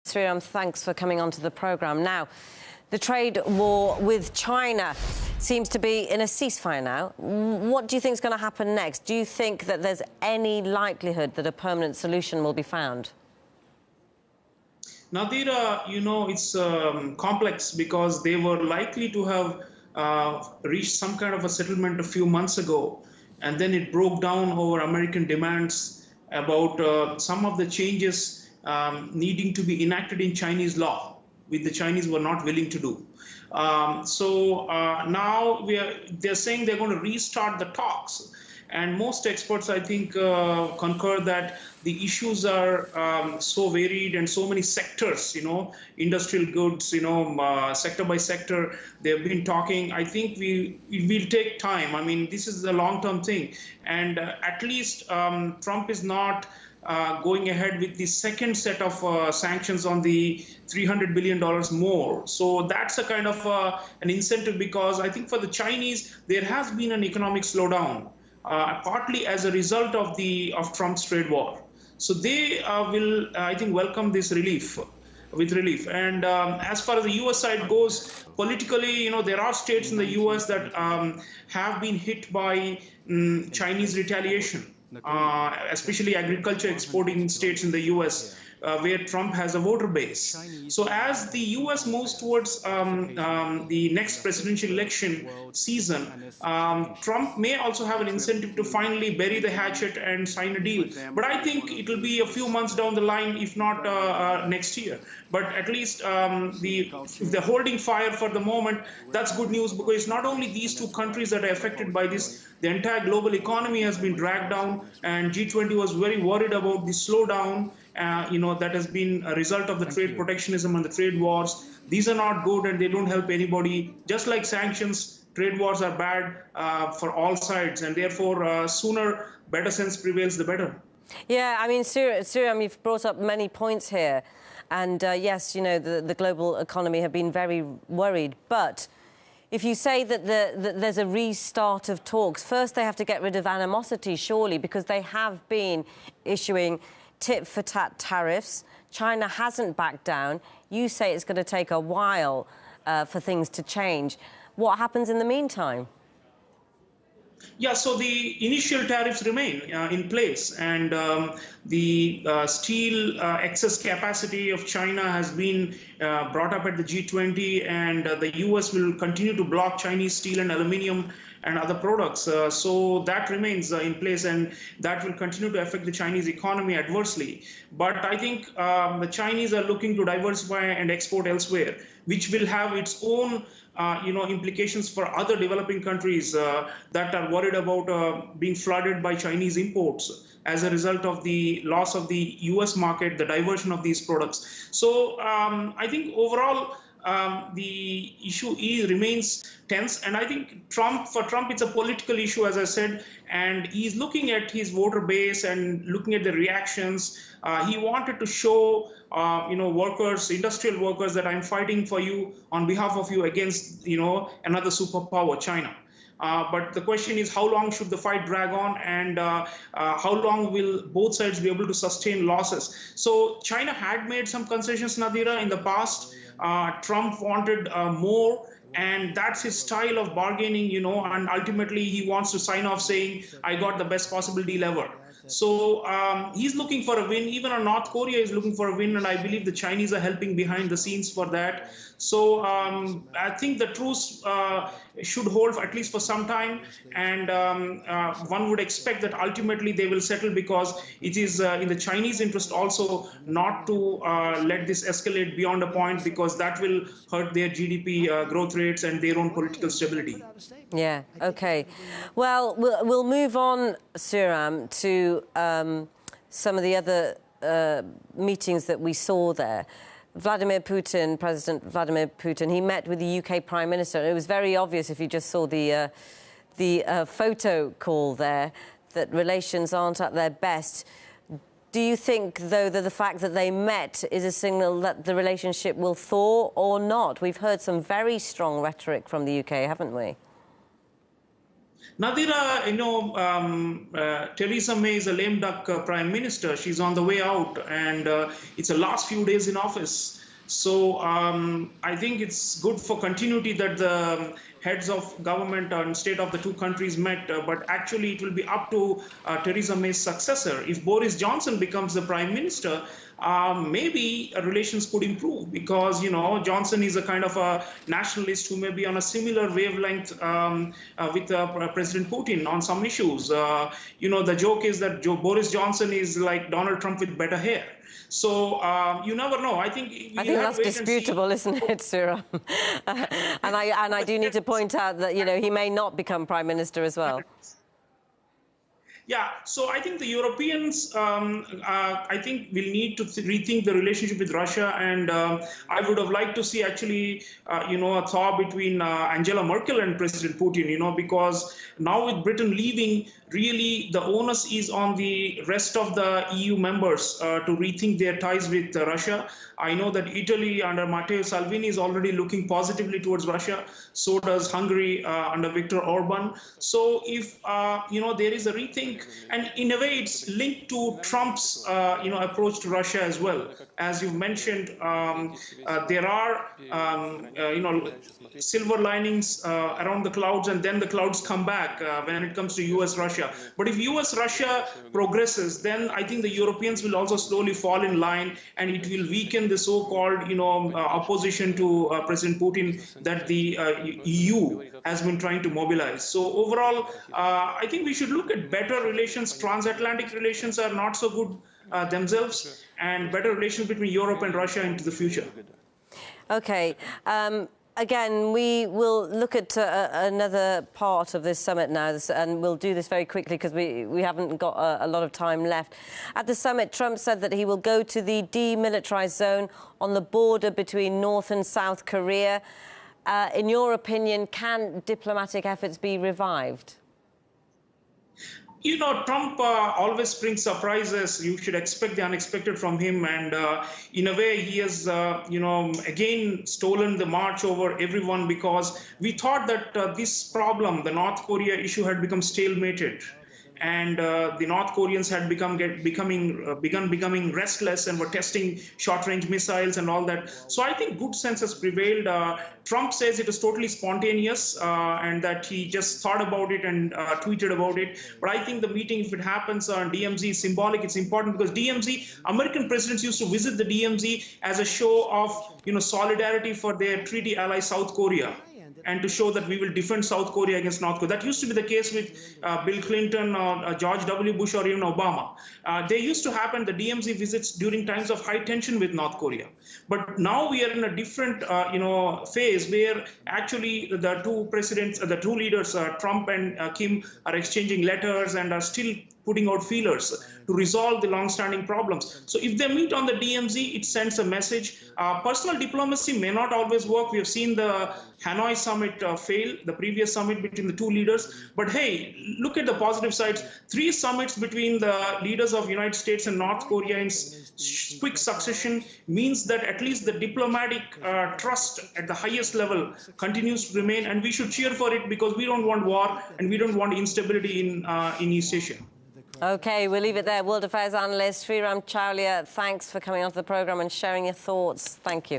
Sreeram, thanks for coming onto the programme. Now, the trade war with China seems to be in a ceasefire now. What do you think is going to happen next? Do you think that there's any likelihood that a permanent solution will be found? Nadira, it's complex because they were likely to have reached some kind of a settlement a few months ago, and then it broke down over American demands about some of the changes needing to be enacted in Chinese law, which the Chinese were not willing to do. Now they're saying they're going to restart the talks. And most experts, I think, concur that the issues are so varied and so many sectors, industrial goods, sector by sector, they've been talking. I think we will take time. I mean, this is a long-term thing. And at least Trump is not going ahead with the second set of sanctions on the $300 billion more. So that's a kind of an incentive, because I think for the Chinese, there has been an economic slowdown. Partly as a result of Trump's trade war. So they will, I think, welcome this relief. And as far as the U.S. side goes, politically, there are states in the U.S. that have been hit by Chinese retaliation, especially agriculture exporting states in the U.S., where Trump has a voter base. So as the U.S. moves towards the next presidential election season, Trump may also have an incentive to finally bury the hatchet and sign a deal. But I think it will be a few months down the line, if not next year. But at least if they're holding fire for the moment, that's good news, because it's not only these two countries that are affected by this. The entire global economy has been dragged down, and G20 was very worried about the slowdown that has been a result of the trade protectionism and the trade wars. These are not good, and they don't help anybody. Just like sanctions, trade wars are bad for all sides, and therefore sooner better sense prevails, the better. Yeah, I mean, Sreeram, you've brought up many points here. And yes, the global economy have been very worried. But if you say that there's a restart of talks, first they have to get rid of animosity, surely, because they have been issuing tit-for-tat tariffs. China hasn't backed down. You say it's going to take a while for things to change. What happens in the meantime? Yeah, so the initial tariffs remain in place, and the steel excess capacity of China has been brought up at the G20, and the US will continue to block Chinese steel and aluminium and other products. So that remains in place, and that will continue to affect the Chinese economy adversely. But I think the Chinese are looking to diversify and export elsewhere, which will have its own implications for other developing countries that are worried about being flooded by Chinese imports as a result of the loss of the US market, the diversion of these products. So I think overall, the issue remains tense, and I think for Trump, it's a political issue, as I said, and he's looking at his voter base and looking at the reactions. He wanted to show, workers, industrial workers, that I'm fighting for you on behalf of you against, another superpower, China. But the question is, how long should the fight drag on, and how long will both sides be able to sustain losses? So China had made some concessions, Nadira, in the past. Trump wanted more, and that's his style of bargaining, and ultimately he wants to sign off saying, I got the best possible deal ever. So he's looking for a win. Even North Korea is looking for a win, and I believe the Chinese are helping behind the scenes for that. So I think the truce should hold at least for some time, and one would expect that ultimately they will settle, because it is in the Chinese interest also not to let this escalate beyond a point, because that will hurt their GDP growth rates and their own political stability. Yeah, OK. Well, we'll move on, Sreeram, to some of the other meetings that we saw there. President Vladimir Putin, he met with the UK Prime Minister. It was very obvious, if you just saw the photo call there, that relations aren't at their best. Do you think, though, that the fact that they met is a signal that the relationship will thaw or not? We've heard some very strong rhetoric from the UK, haven't we? Nadira, Theresa May is a lame duck prime minister. She's on the way out, and it's the last few days in office. So I think it's good for continuity that the heads of government and state of the two countries met, but actually it will be up to Theresa May's successor. If Boris Johnson becomes the prime minister, maybe relations could improve, because Johnson is a kind of a nationalist who may be on a similar wavelength with President Putin on some issues. The joke is that Boris Johnson is like Donald Trump with better hair. So you never know. I think that's disputable, isn't it, Sreeram? and I do need to point out that he may not become prime minister as well. Yeah, so I think the Europeans, I think, will need to rethink the relationship with Russia, and I would have liked to see actually, a thaw between Angela Merkel and President Putin, because now with Britain leaving, really the onus is on the rest of the EU members to rethink their ties with Russia. I know that Italy under Matteo Salvini is already looking positively towards Russia. So does Hungary under Viktor Orban. So if there is a rethink, and in a way it's linked to Trump's approach to Russia as well. As you mentioned, there are silver linings around the clouds, and then the clouds come back when it comes to US-Russia. But if US-Russia progresses, then I think the Europeans will also slowly fall in line, and it will weaken the so-called opposition to President Putin that the EU has been trying to mobilize. So overall, I think we should look at better relations. Transatlantic relations are not so good themselves, and better relations between Europe and Russia into the future. Okay. Again, we will look at another part of this summit now, and we'll do this very quickly because we haven't got a lot of time left. At the summit, Trump said that he will go to the demilitarized zone on the border between North and South Korea. In your opinion, can diplomatic efforts be revived? Trump always brings surprises. You should expect the unexpected from him. And in a way, he has, again stolen the march over everyone, because we thought that this problem, the North Korea issue, had become stalemated. And the North Koreans had begun becoming restless and were testing short-range missiles and all that. So I think good sense has prevailed. Trump says it was totally spontaneous and that he just thought about it and tweeted about it. But I think the meeting, if it happens on DMZ, is symbolic. It's important because DMZ, American presidents used to visit the DMZ as a show of solidarity for their treaty ally South Korea, and to show that we will defend South Korea against North Korea. That used to be the case with Bill Clinton or George W. Bush or even Obama. They used to happen, the DMZ visits, during times of high tension with North Korea. But now we are in a different phase where actually the two presidents, the two leaders, Trump and Kim, are exchanging letters and are still putting out feelers to resolve the long-standing problems. So if they meet on the DMZ, it sends a message. Personal diplomacy may not always work. We have seen the Hanoi summit fail, the previous summit between the two leaders. But hey, look at the positive sides. 3 summits between the leaders of United States and North Korea in quick succession means that at least the diplomatic trust at the highest level continues to remain. And we should cheer for it, because we don't want war and we don't want instability in East Asia. OK, we'll leave it there. World Affairs analyst Sreeram Chaulia, thanks for coming onto the programme and sharing your thoughts. Thank you.